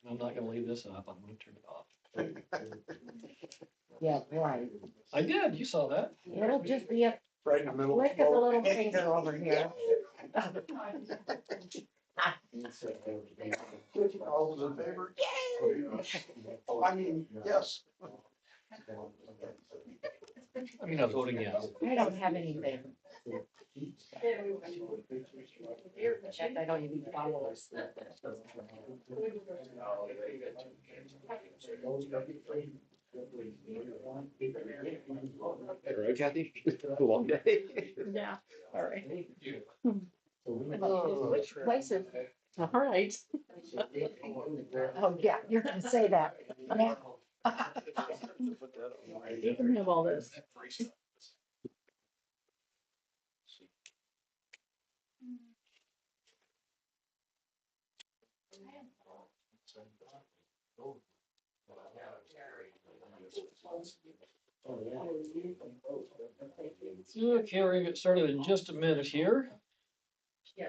I'm not gonna leave this up, I'm gonna turn it off. Yeah, right. I did, you saw that. It'll just be a Right in the middle. flick of the little finger over here. All those in favor? Oh, I mean, yes. I mean, I'm voting yes. I don't have anything. In fact, I don't even follow us. All right, Kathy? A long day. Yeah, all right. Oh. Which places? All right. Oh, yeah, you're gonna say that. Yeah. You can have all this. Okay, we're gonna get started in just a minute here. Yeah,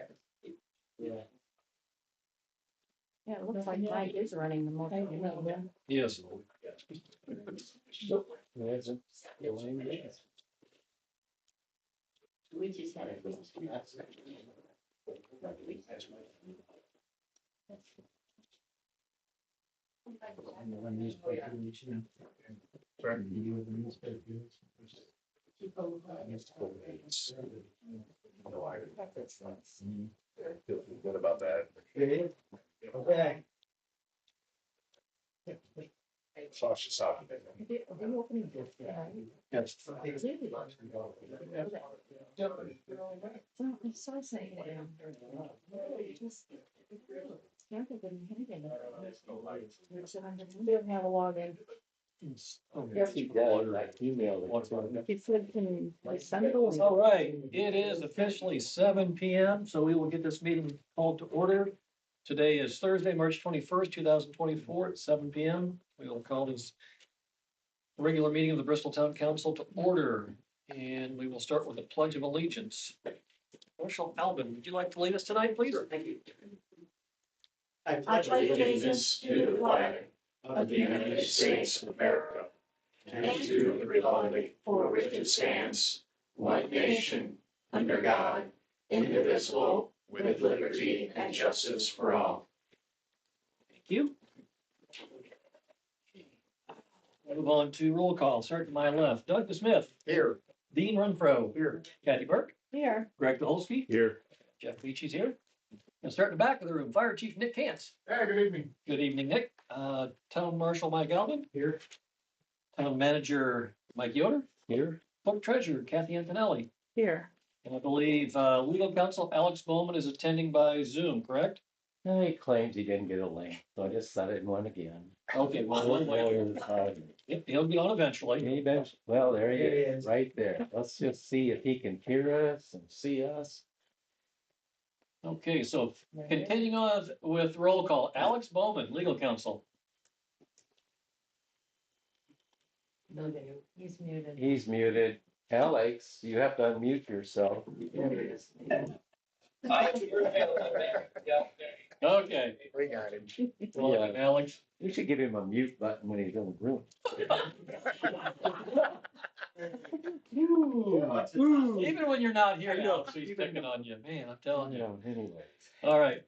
it looks like Mike is running the motion. Yes. We just had it. Feel good about that. Okay. Sasha saw it. Are you opening this? Yes. I'm so saying. Just. Can't think of anything. Didn't have a login. She does, like email it. He said, can I send it? All right, it is officially 7 p.m., so we will get this meeting called to order. Today is Thursday, March 21st, 2024 at 7 p.m. We will call this regular meeting of the Bristol Town Council to order, and we will start with the Pledge of Allegiance. Marshall Alvin, would you like to lead us tonight, please? Thank you. I pledge allegiance to the flag of the United States of America and to the republic for which it stands, one nation, under God, indivisible, with liberty and justice for all. Thank you. Move on to roll call. Start to my left. Doug Smith. Here. Dean Renfro. Here. Kathy Burke. Here. Greg Dolsky. Here. Jeff Beachy's here. And start in the back of the room. Fire Chief Nick Cantz. Hey, good evening. Good evening, Nick. Town Marshal Mike Alvin. Here. Town Manager Mike Yoder. Here. Clerk Treasurer Kathy Antonelli. Here. And I believe Legal Counsel Alex Bowman is attending by Zoom, correct? No, he claims he didn't get a link, so I just set it in one again. Okay, well, he'll be on eventually. Well, there he is, right there. Let's just see if he can hear us and see us. Okay, so continuing on with roll call, Alex Bowman, Legal Counsel. He's muted. He's muted. Alex, you have to unmute yourself. Okay, We got him. welcome, Alex. We should give him a mute button when he's in the room. Even when you're not here, Alex, he's picking on you, man, I'm telling you. Yeah, anyway. All right,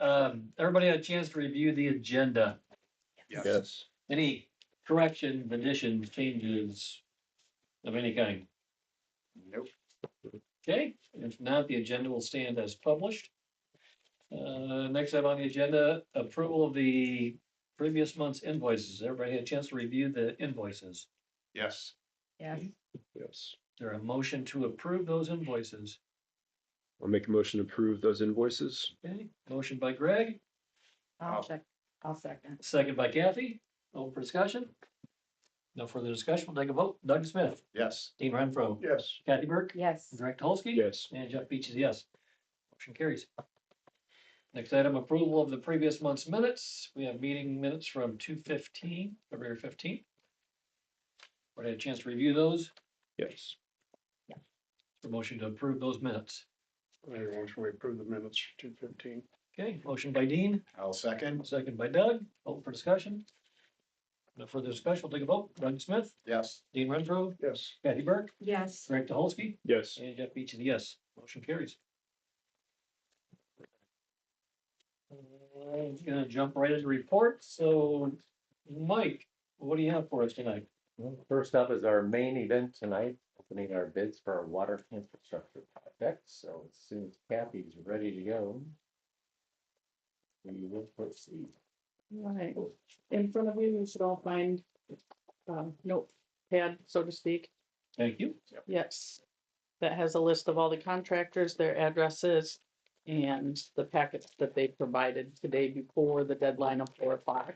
everybody had a chance to review the agenda. Yes. Any corrections, additions, changes of any kind? Nope. Okay, if not, the agenda will stand as published. Next item on the agenda, approval of the previous month's invoices. Everybody had a chance to review the invoices. Yes. Yes. Yes, Is there a motion to approve those invoices? I'll make a motion to approve those invoices. Okay, motion by Greg, I'll second. second by Kathy. Open for discussion. No further discussion. We'll take a vote. Doug Smith, Yes. Dean Renfro, Yes. Kathy Burke, Yes. Greg Tulsky. Yes, And Jeff Beach is yes. Motion carries. Next item, approval of the previous month's minutes. We have meeting minutes from 2/15, February 15th. Already had a chance to review those. yes. For motion to approve those minutes. Everyone, should we approve the minutes for 2:15? Okay, motion by Dean, I'll second. second by Doug, open for discussion. No further discussion, we'll take a vote. Doug Smith, Yes. Dean Renfro, Yes. Patty Burke, Yes. Greg Dolsky, Yes. and Jeff Beechey, yes. Motion carries. I'm gonna jump right into reports. So, Mike, what do you have for us tonight? Well, first up is our main event tonight, opening our bids for our water infrastructure project. So as soon as Kathy's ready to go, we will proceed. Right. In front of you, you should all find, notepad, so to speak. Thank you. Yes. That has a list of all the contractors, their addresses, and the packets that they provided today before the deadline of 4 o'clock.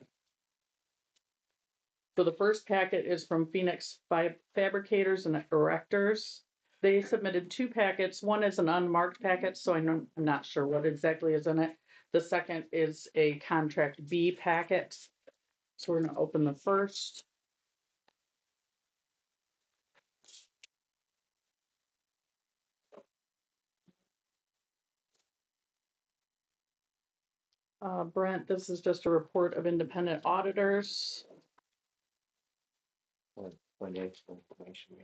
So the first packet is from Phoenix Fabricators and Erectors. They submitted 2 packets. One is an unmarked packet, so I'm not sure what exactly is in it. The second is a contract B packet. So we're gonna open the first. Brent, this is just a report of independent auditors. Financial information.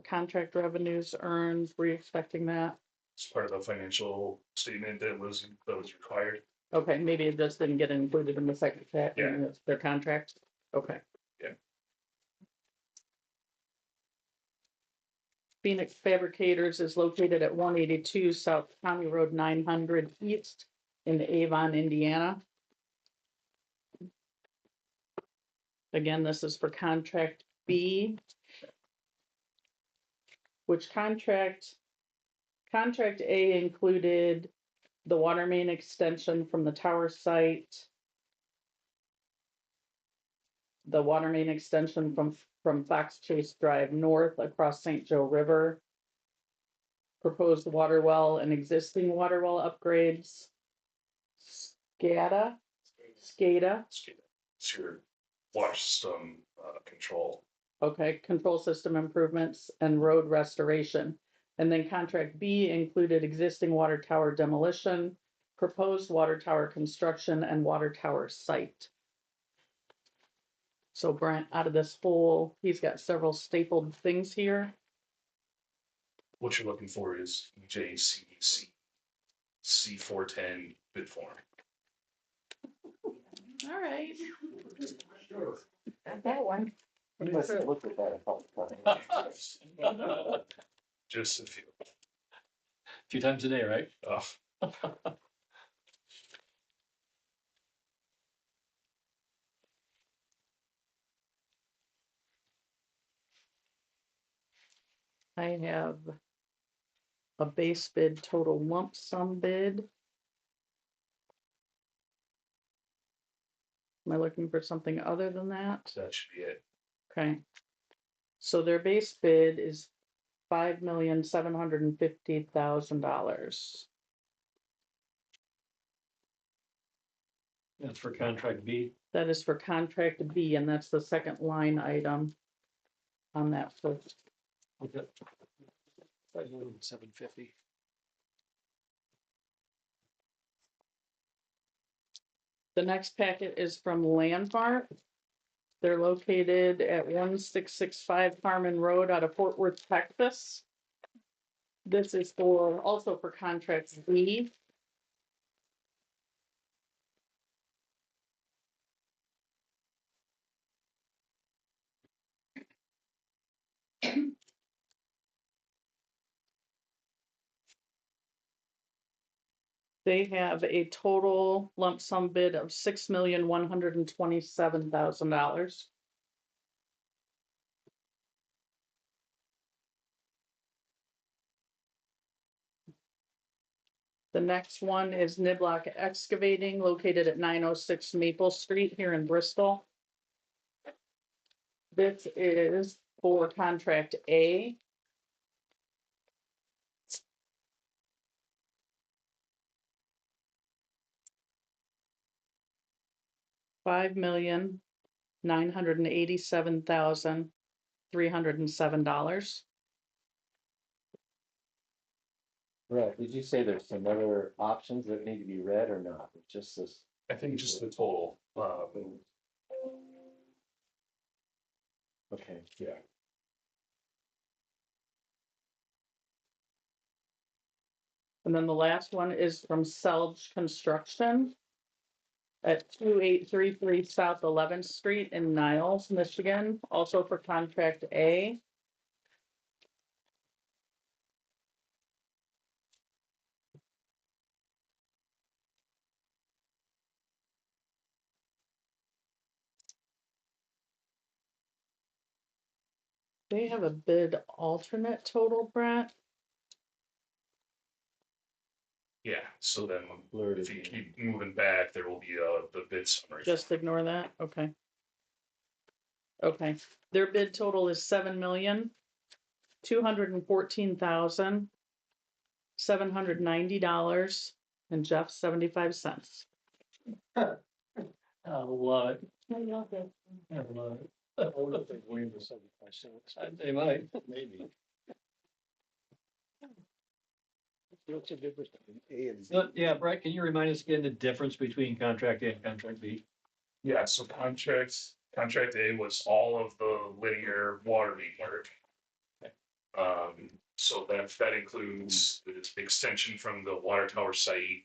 Contract revenues earned, were you expecting that? It's part of the financial statement that was required. Okay, maybe it just didn't get included in the second pack, Yeah. in their contract, okay. Yeah. Phoenix Fabricators is located at 182 South County Road 900 East in Avon, Indiana. Again, this is for contract B. Which contract A included the water main extension from the tower site, the water main extension from Fox Chase Drive north across St. Joe River, proposed water well and existing water well upgrades, SCADA, It's your water system control. okay, control system improvements and road restoration. And then contract B included existing water tower demolition, proposed water tower construction, and water tower site. So Brent, out of this whole, he's got several stapled things here. What you're looking for is JCC C410 bid form. All right. Sure. That one. You must have looked at that a couple times. Just a few. 2 times a day, right? I have a base bid total lump sum bid. Am I looking for something other than that? That should be it. Okay. So their base bid is $5,750,000. That's for contract B. That is for contract B, and that's the second line item on that first. Okay. 750. The next packet is from Landmark. They're located at 1665 Farman Road out of Fort Worth, Texas. This is also for contract B. They have a total lump sum bid of $6,127,000. The next one is Niblock Excavating, located at 906 Maple Street here in Bristol. This is for contract A. $5,987,307. Right, did you say there's some other options that need to be read or not? It's just this, I think just the total, okay. yeah. And then the last one is from Selge Construction at 2833 South 11th Street in Niles, Michigan, also for contract A. They have a bid alternate total, Brent. Yeah, so then Blurred if you again. keep moving back, there will be the bid summary. Just ignore that, okay. Okay, their bid total is $7,214,790 and Jeff 75 cents. I love it. I love it. They might. Maybe. What's the difference between A and B? So, yeah, Brett, can you remind us again the difference between contract A and contract B? Yeah, so contract A was all of the linear water main work. So that includes the extension from the water tower site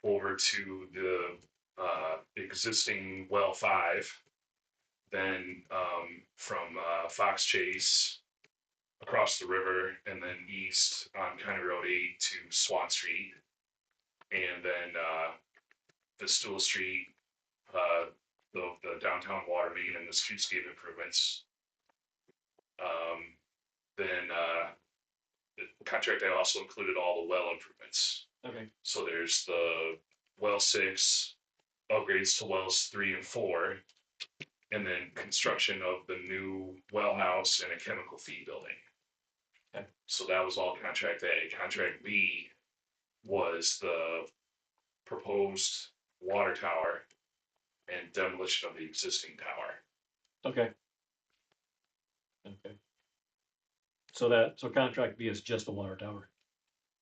over to the existing well 5, then from Fox Chase across the river, and then east on County Road 8 to Swan Street, and then the Stool Street, the downtown water main, and the streetscape improvements. Then the contract I also included all the well improvements. Okay, So there's the well 6 upgrades to wells 3 and 4, and then construction of the new well house and a chemical feed building. Okay. So that was all contract A. Contract B was the proposed water tower and demolition of the existing tower. okay. Okay. So contract B is just the water tower.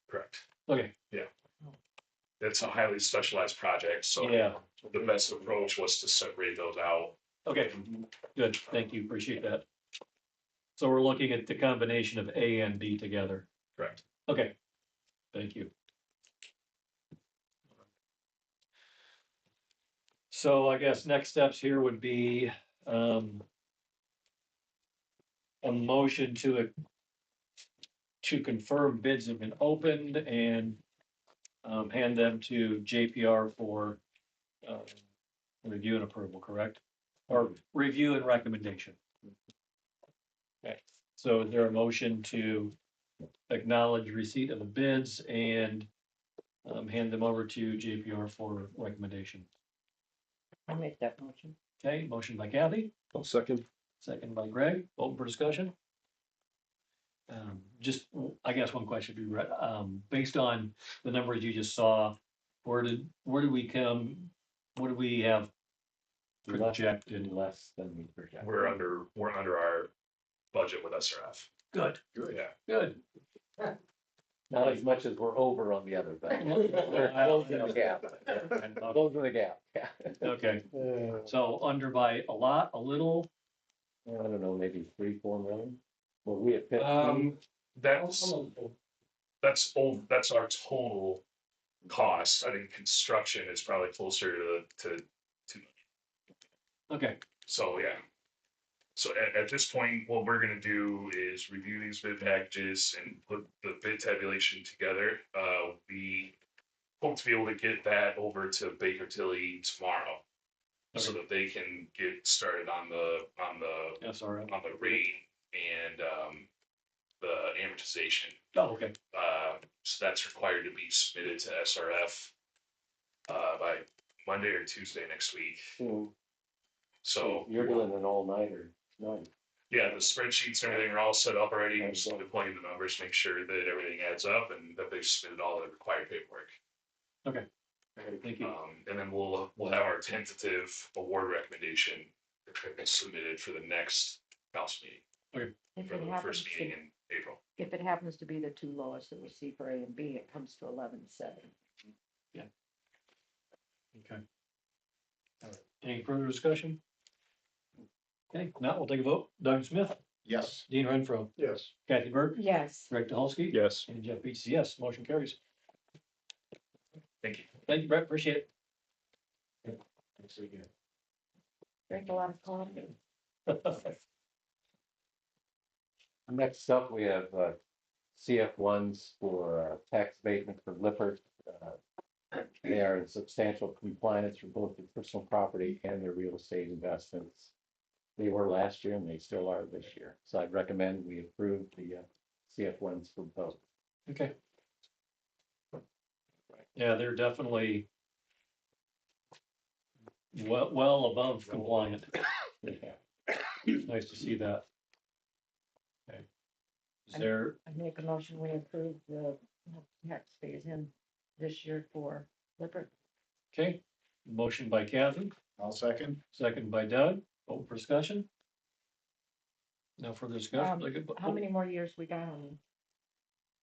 Correct. Okay, That's a highly specialized project, so yeah, the best approach was to separate those out. okay, good, thank you, appreciate that. So we're looking at the combination of A and B together. Correct. Okay, thank you. So I guess next steps here would be, a motion to confirm bids have been opened and, hand them to JPR for, review and approval, correct? Or review and recommendation. Okay, so is there a motion to acknowledge receipt of the bids and, hand them over to JPR for recommendation? I'll make that motion. Okay, motion by Kathy, I'll second. second by Greg, open for discussion. Just, I guess one question would be, based on the numbers you just saw, where did we come, what do we have projected? Less than we projected. We're under our budget with SRF. Good, Yeah. good. Not as much as we're over on the other thing. We're closing the gap. Closing the gap, yeah. Okay, so under by a lot, a little, I don't know, maybe 3-4 million? Well, we at 15. That's our total cost. I think construction is probably closer to okay, so yeah. So at this point, what we're gonna do is review these bid packages and put the bid tabulation together. We hope to be able to get that over to Baker Tilly tomorrow, so that they can get started on the SRF. on the rate and the amortization. Oh, okay, So that's required to be submitted to SRF by Monday or Tuesday next week. Soon. So You're doing an all-nighter tonight. yeah, the spreadsheets and everything are all set up already. I'm just plugging the numbers, make sure that everything adds up and that they've submitted all the required paperwork. okay, thank you. And then we'll have our tentative award recommendation submitted for the next council meeting. Okay. For the first meeting April. If it happens to be the two lowest that we see for A and B, it comes to 11,700. Okay. All right. Any further discussion? Okay, now we'll take a vote. Doug Smith, Yes. Dean Renfro, Yes. Kathy Burke, Yes. Greg Dolsky. Yes. And Jeff Beats, yes, motion carries. Thank you. Thank you, Brett, appreciate Drink a lot of coffee. it. Next up, we have CF ones for tax abatement for Lippert. They are in substantial compliance for both the personal property and their real estate investments. They were last year and they still are this year. So I'd recommend we approve the CF ones for both. Okay. Yeah, they're definitely well above compliant. Nice to see that. Okay. Is there, I make a motion, we approve the tax fees in this year for Lippert. okay, motion by Kathy, I'll second. second by Doug, open for discussion. No further discussion. How many more years we got on them?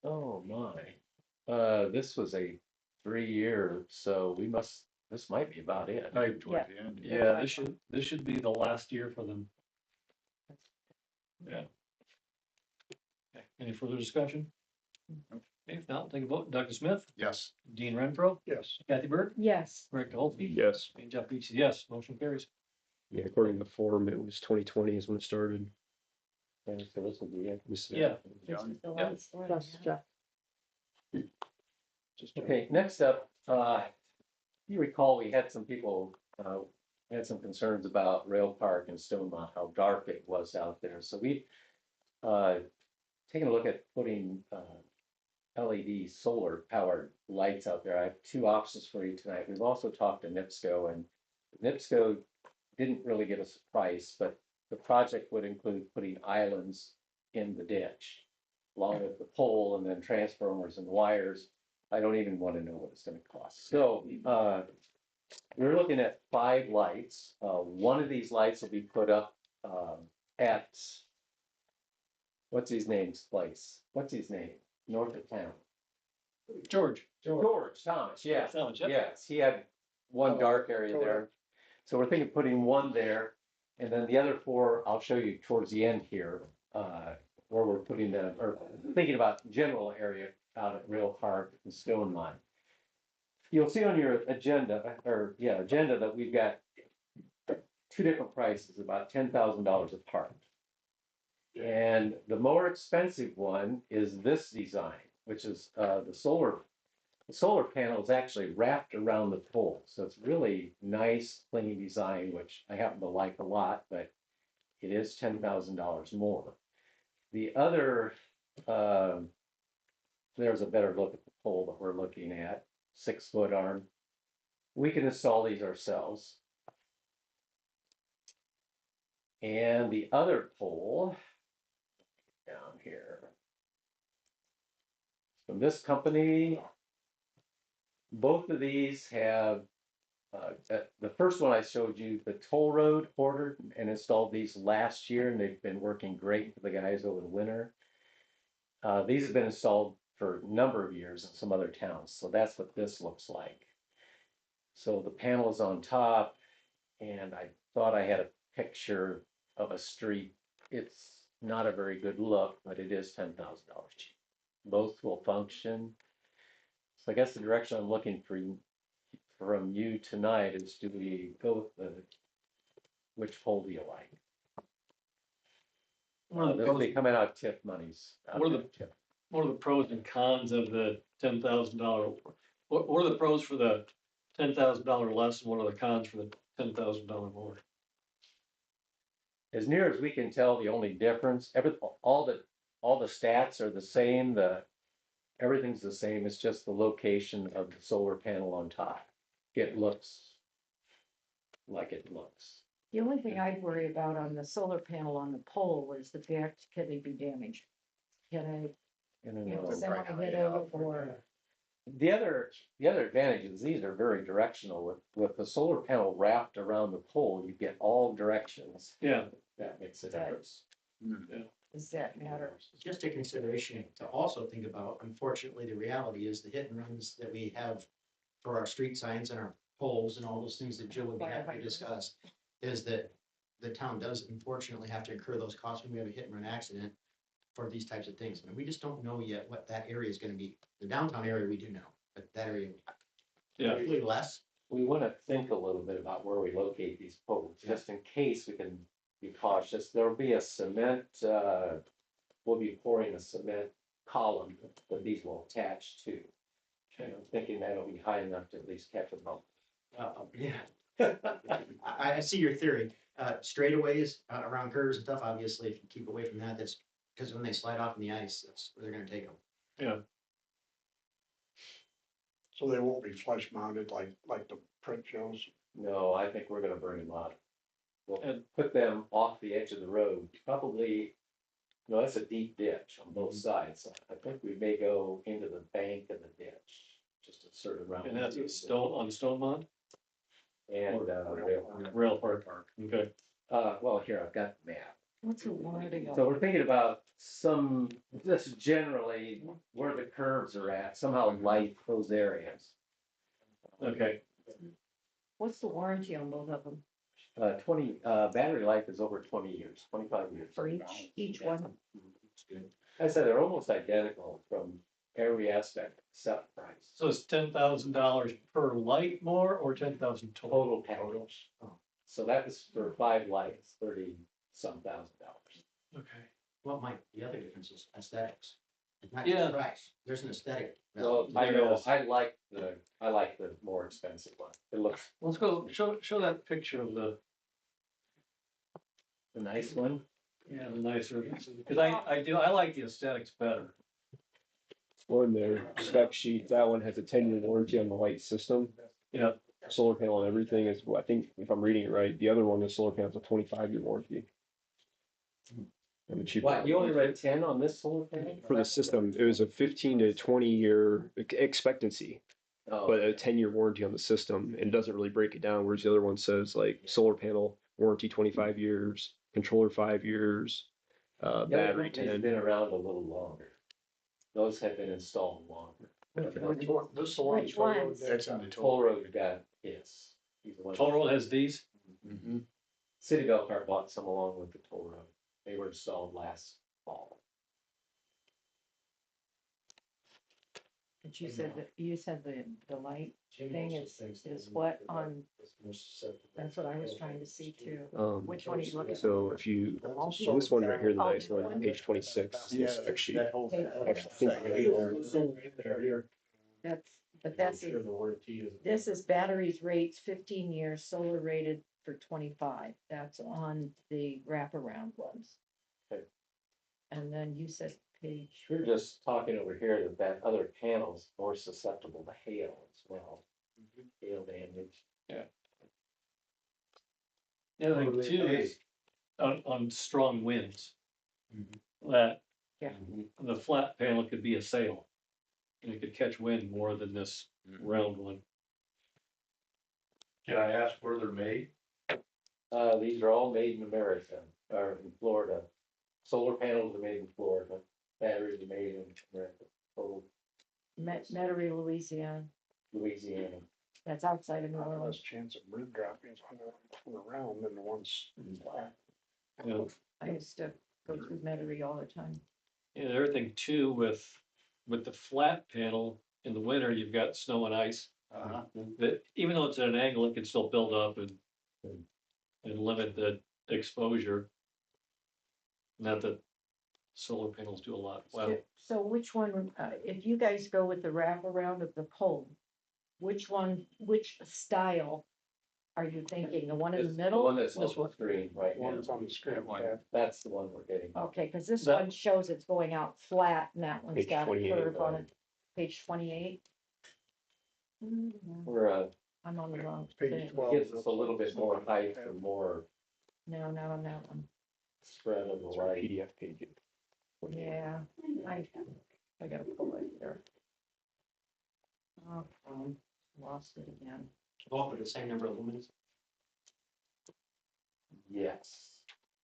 Oh, my. This was a 3-year, so this might be about it. Right. Toward the end. Yeah, this should be the last year for them. Yeah. Okay, any further discussion? Okay, if not, take a vote. Doug Smith, Yes. Dean Renfro, Yes. Kathy Burke, Yes. Greg Dolphy. Yes. And Jeff Beats, yes, motion carries. Yeah, according to the form, it was 2020 is when it started. And so this will be it. Yeah. This is the Yeah. last one. Just Jeff. Okay, next up, you recall we had some people, had some concerns about Rail Park and Stonemont, how dark it was out there. So we taken a look at putting LED solar powered lights out there. I have 2 options for you tonight. We've also talked to NIPSCO, and NIPSCO didn't really give us a price, but the project would include putting islands in the ditch along with the pole and then transformers and wires. I don't even want to know what it's going to cost. So we're looking at 5 lights. One of these lights will be put up at what's his name's place? What's his name? North of town. George. George Thomas, yes. Thomas, yep. Yes, he had one dark area there. So we're thinking of putting one there, and then the other 4, I'll show you towards the end here, where we're putting them, or thinking about general area out at Rail Park and Stone Mine. You'll see on your agenda, agenda that we've got 2 different prices, about $10,000 apart. And the more expensive one is this design, which is the solar panel is actually wrapped around the pole. So it's really nice, clean design, which I happen to like a lot, but it is $10,000 more. The other, there's a better look at the pole that we're looking at, 6-foot arm. We can install these ourselves. And the other pole down here from this company, both of these have, the first one I showed you, the toll road ordered and installed these last year, and they've been working great for the guys over the winter. These have been installed for a number of years in some other towns, so that's what this looks like. So the panel is on top, and I thought I had a picture of a street. It's not a very good look, but it is $10,000 cheap. Both will function. So I guess the direction I'm looking for from you tonight is, do we go with which pole do you like? They'll be coming out of TIF monies. What are the pros and cons of the $10,000? What are the pros for the $10,000 less, and what are the cons for the $10,000 more? As near as we can tell, the only difference, all the stats are the same. Everything's the same. It's just the location of the solar panel on top. It looks like it looks. The only thing I'd worry about on the solar panel on the pole is the fact, can they be damaged? Can someone hit it or? The other advantage is these are very directional. With the solar panel wrapped around the pole, you get all directions. Yeah. That makes a difference. Does that matter? Just a consideration to also think about, unfortunately, the reality is the hit and runs that we have for our street signs and our poles and all those things that Jill would be happy to discuss, is that the town does unfortunately have to incur those costs when we have a hit and run accident for these types of things. And we just don't know yet what that area is gonna be. The downtown area, we do know, but that area, Yeah. hopefully less. We want to think a little bit about where we locate these poles, just in case we can be cautious. There'll be a cement, we'll be pouring a cement column that these will attach to. And I'm thinking that'll be high enough to at least catch a bump. Yeah. I see your theory. Straightaways around curves and stuff, obviously, if you keep away from that, that's because when they slide off in the ice, that's where they're gonna take them. So they won't be flush mounted like the print shows. No, I think we're gonna bring them up. We'll And- put them off the edge of the road, probably, no, that's a deep ditch on both sides. I think we may go into the bank of the ditch, just to sort of round. And that's a stone, on Stonemont? And, Rail Park. Okay. well, here, I've got the map. What's a warranty? So we're thinking about some, just generally where the curves are at, somehow light those areas. Okay. What's the warranty on both of them 20, battery life is over 20 years, 25 years. for each one? I said they're almost identical from every aspect except price. So it's $10,000 per light more or 10,000 total? Total package. So that was for 5 lights, 30-some thousand dollars. Okay. Well, Mike, the other difference is aesthetics. It's not Yeah. just price. There's an aesthetic. So I know, I like the more expensive one. It looks Let's go, show that picture of the, a nice one. yeah, the nicer, because I like the aesthetics better. On their spec sheet, that one has a 10-year warranty on the light system. Yeah. Solar panel and everything is, I think, if I'm reading it right, the other one, the solar panel is a 25-year warranty. And the cheaper What, one. you only read 10 on this solar panel? For the system, it was a 15 to 20-year expectancy, Oh, but a 10-year warranty on the system, and it doesn't really break it down, whereas the other one says like solar panel warranty 25 years, controller 5 years, the other battery company's 10. been around a little longer. Those have been installed longer. This is the one. Which ones? That's in the Toll Road got his. He's the one. Toll Road has these? Mhm. City of Elkhart bought some along with the toll road. They were installed last fall. But you said the light thing is what on, that's what I was trying to see too. Which one are you looking at? So if you, so this one right here, the nice one, page 26, is the spec sheet. That's, this is batteries rates 15 years, solar rated for 25. That's on the wraparound ones. Okay. And then you said page, We're just talking over here that other panel's more susceptible to hail as well. Hail damage. The other thing too is on strong winds. That the flat panel could be a sail. And it could catch wind more than this round one. Can I ask where they're made? These are all made in America, or in Florida. Solar panels are made in Florida, batteries are made in America, total Metairie, Louisiana. Louisiana. That's outside of New Less Orleans. chance of bird droppings on the round than the ones. You know, I used to go through Metairie all the time. and everything too with the flat panel in the winter, you've got snow and ice. That even though it's at an angle, it can still build up and limit the exposure. Not that solar panels do a lot. Well, So which one, if you guys go with the wraparound of the pole, which style are you thinking? The one in the The middle? one that's on the screen right now, One's on the screen. that's the one we're getting. Okay, because this That- one shows it's going out flat and that one's Page got a 28, curve on it. Page 28. We're, I'm on the wrong Page thing. 12. gives us a little bit more height and more No, not on that one. spread of the light. PDF page. Yeah, I gotta pull it here. Oh, lost it again. Both with the same number of lumens. Yes.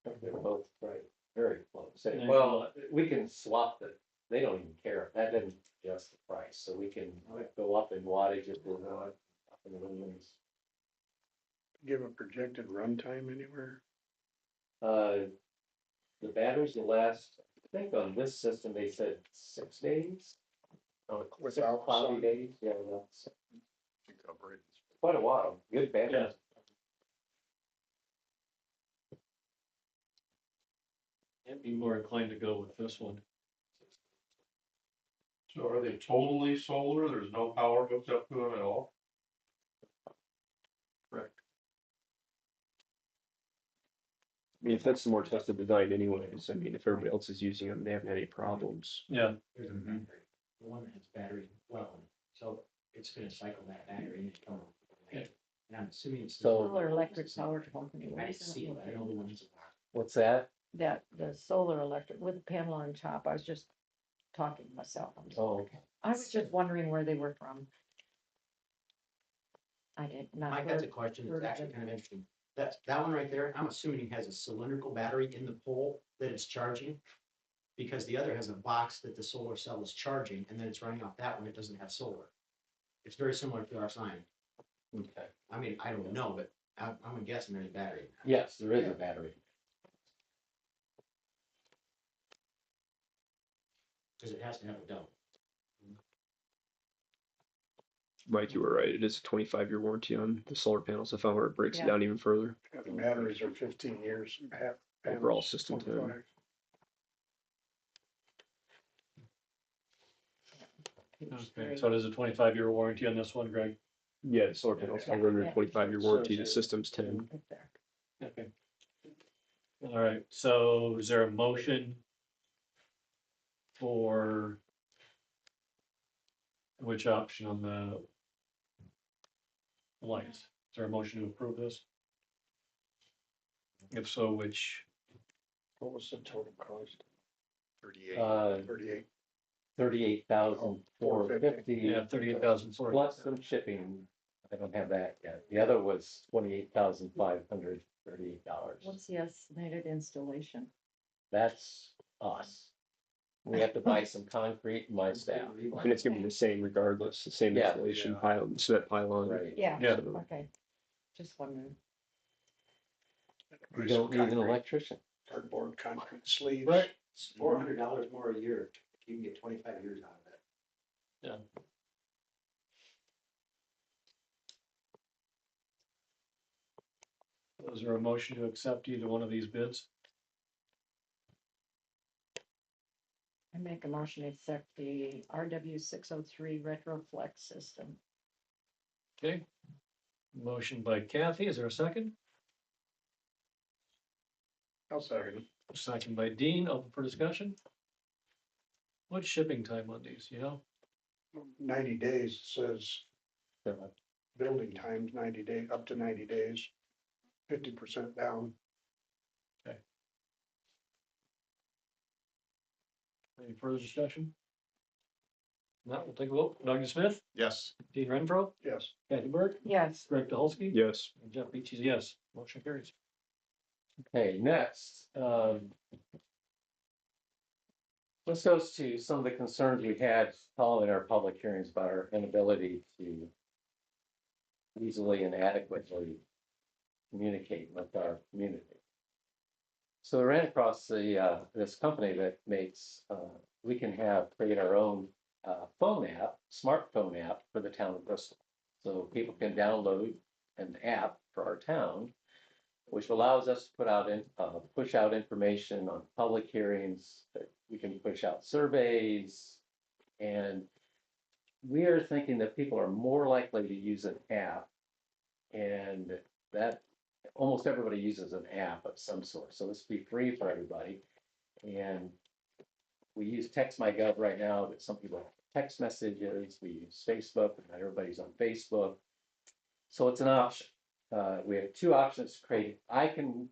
They're both right, very close. say, Yeah. well, we can swap the, they don't even care. That doesn't adjust the price. So we can go up in wattage if we want. Up in lumens. Give a projected runtime anywhere? The batteries will last, I think on this system, they said 6 days. Oh, Without 6 cloudy sun? days, yeah, that's quite a while. Good batteries. Yeah. I'd be more inclined to go with this one. So are they totally solar? There's no power hooked up to them at all? I mean, if that's the more tested design anyways, I mean, if everybody else is using them, they haven't had any problems. Yeah, There's a battery, the one that has battery, well, so it's gonna cycle that battery and come. And I'm assuming it's. So- Solar electric power company. I didn't see it, I know the ones. What's that? That, the solar electric with the panel on top, I was just talking to myself. Oh, I was just wondering where they were from. I did not. Mike, that's a heard- question heard that's of actually it. kind of interesting. That one right there, I'm assuming it has a cylindrical battery in the pole that it's charging. Because the other has a box that the solar cell is charging, and then it's running off that one, it doesn't have solar. It's very similar to our sign. okay. I mean, I don't know, but I'm guessing there's a battery. Yes, there is a battery. Cause it has to have a dump. Mike, you were right. It is a 25-year warranty on the solar panels. I found where it breaks it Yeah. down even further. The batteries are 15 years. Overall system time. 25. okay, so it is a 25-year warranty on this one, Greg? Yeah, the solar panels are under a 25-year warranty. The system's 10. Right there. Okay. All right, so is there a motion for which option on the lights? Is there a motion to approve this? If so, which? What was the total cost? 38. Uh, 38. 38,450. Yeah, 38,400. Plus some shipping. I don't have that yet. The other was $28,538. What's the estimated installation? That's us. We have to buy some concrete and my staff. And it's gonna be the same regardless, the same Yeah. installation pylon, cement pylon. Right. Yeah, Yeah. okay. Just wondering. We don't need an electrician. Cardboard concrete sleeves. Right. It's $400 more a year, you can get 25 years out of it. Is there a motion to accept either one of these bids? I make a motion to accept the RW 603 Retroflex system. Okay. Motion by Kathy, is there a second? I'll second. Second by Dean, open for discussion. What's shipping time on these, you know? 90 days says building times 90 days, up to 90 days. 50% down. Any further discussion? Not, we'll take a vote. Doug Smith, Yes. Dean Renfro, Yes. Kathy Burke, Yes, Greg Dolsky. Yes. And Jeff Beechey, yes. Motion carries. Okay, next, this goes to some of the concerns we had following our public hearings about our inability to easily and adequately communicate with our community. So I ran across this company that makes, we can create our own phone app, smartphone app for the town of Bristol. So people can download an app for our town, which allows us to push out information on public hearings, that we can push out surveys. And we are thinking that people are more likely to use an app, and that almost everybody uses an app of some sort. So this will be free for everybody. And we use TextMyGov right now, but some people have text messages. We use Facebook, and not everybody's on Facebook. So it's an option. We have two options to create. I can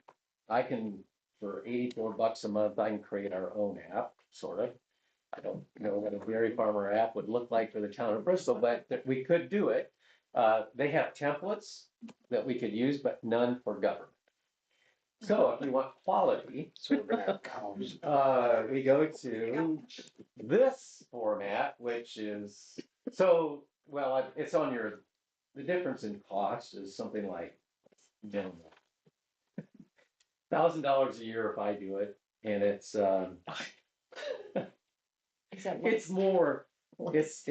for $84 a month, I can create our own app, sort of. I don't know what a dairy farmer app would look like for the town of Bristol, but we could do it. They have templates that we could use, but none for government. So if you want quality, So we're gonna have cows. we go to this format, which is, so, well, it's on your, the difference in cost is something like minimal. $1,000 a year if I do it, and it's, Is that it's more, it's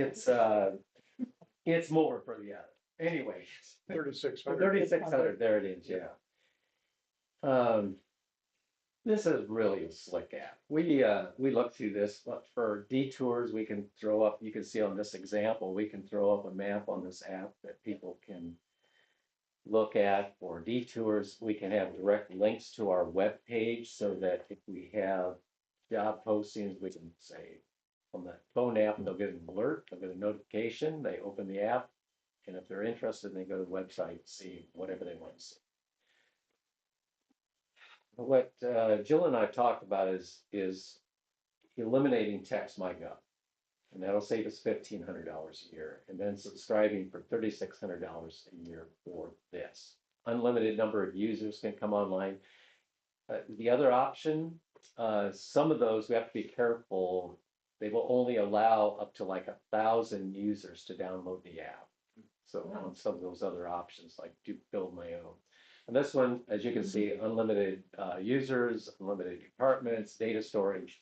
more for the other. Anyway, 3,600. 3,600, there it is, yeah. This is really a slick app. We look through this, but for detours, we can throw up, you can see on this example, we can throw up a map on this app that people can look at. For detours. We can have direct links to our web page so that if we have job postings, we can say on the phone app, they'll get an alert, they'll get a notification, they open the app. And if they're interested, they go to the website, see whatever they want to see. What Jill and I talked about is eliminating TextMyGov. And that'll save us $1,500 a year, and then subscribing for $3,600 a year for this. Unlimited number of users can come online. The other option, some of those we have to be careful. They will only allow up to like 1,000 users to download the app. So on some of those other options, like do build my own. And this one, as you can see, unlimited users, unlimited departments, data storage.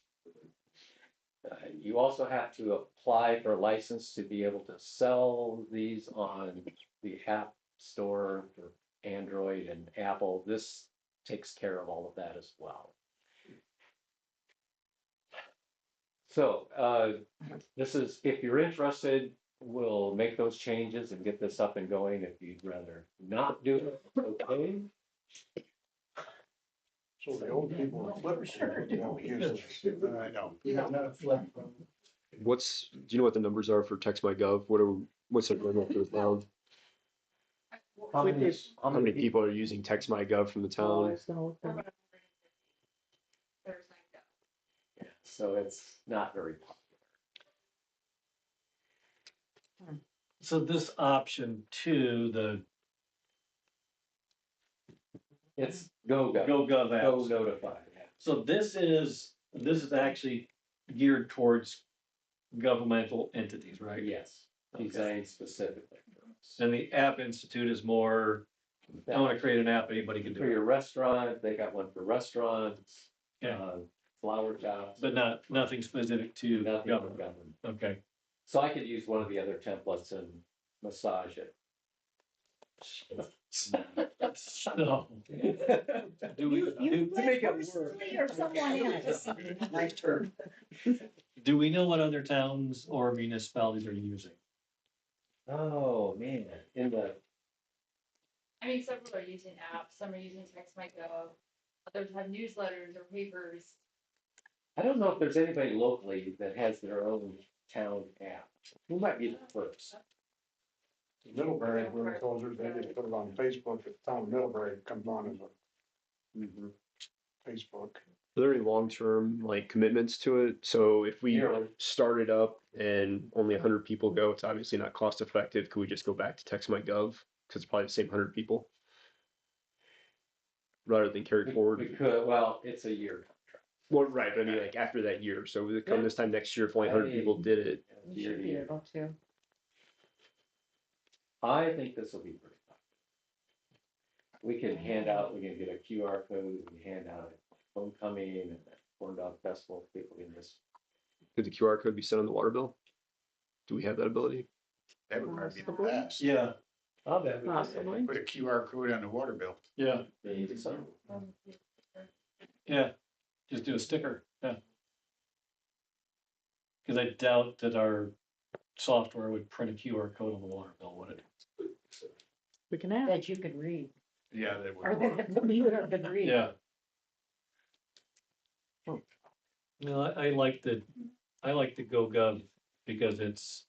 You also have to apply for a license to be able to sell these on the App Store for Android and Apple. This takes care of all of that as well. So this is, if you're interested, we'll make those changes and get this up and going. If you'd rather not do it, okay. So the old people with flippers, you know, use it. I know. What's, do you know what the numbers are for TextMyGov? What's the limit for the town? How How many people are using TextMyGov from the town? So it's not very popular. So this option two, the It's GoGov. GoGov Go apps. notify. So this is actually geared towards governmental entities, right? Yes, designed specifically for us. And the App Institute is more, I want to create an app, anybody can do For it, your restaurant, they got one for restaurants, Okay. flower shops. but nothing specific to Nothing for government. government. Okay. So I could use one of the other templates and massage it. So, do we, You To make it work. personally or someone else? My turn. do we know what other towns or municipalities are using? Oh, man, in the, I mean, several are using apps, some are using TextMyGov, others have newsletters or papers. I don't know if there's anybody locally that has their own town app. Who might be the first? Middlebury, we're closer, they just put it on Facebook, the town of Middlebury comes on as a Facebook. Are there any long-term like commitments to it? So if we Yearly. start it up and only 100 people go, it's obviously not cost effective. Could we just go back to TextMyGov? Because it's probably the same 100 people. Rather than carry forward. We could, well, it's a year contract. Well, right, but I mean like after that year. So we come this time next year, if only 100 people did it. You should be able to. I think this will be pretty fun. We can hand out, we can get a QR code, we can hand out at homecoming and at Corn Dog Festival, people can just. Could the QR code be sent on the water bill? Do we have that ability? That would probably be the best. Yeah, I'll bet. Possibly. Put a QR code on the water bill. yeah, Maybe so. yeah. Just do a sticker, yeah. Because I doubt that our software would print a QR code on the water bill, would it? We can ask. That you could read, Yeah, they or that the computer could read. Yeah. No, I like the GoGov because it's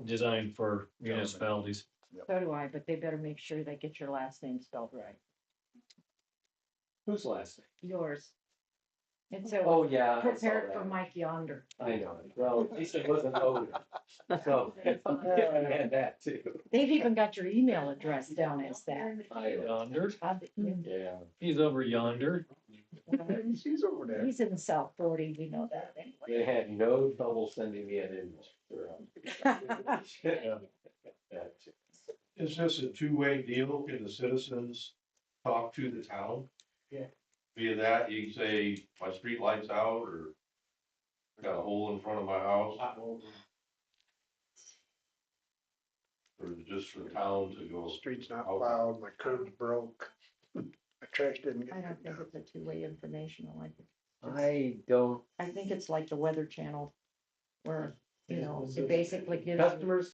designed for municipalities. So do I, but they better make sure they get your last name spelled right. Who's last name? Yours. And so Oh, yeah. I saw prepared for that. Mike Yonder. I know. Well, at least it wasn't Odin. So, I had that too. They've even got your email address down as that. Yonder, Yeah. he's over yonder. She's over there. He's in South Florida, we know that anyway. They had no trouble sending me an image. Is this a two-way deal? Can the citizens talk to the town? Yeah. Via that, you can say, my street light's out, or I got a hole in front of my house. Or is it just for the town to go? Street's not plowed, my curb's broke. My trash didn't I get don't picked think up. it's a two-way informational. I I think it's like the Weather Channel where, you know, it basically gives. customers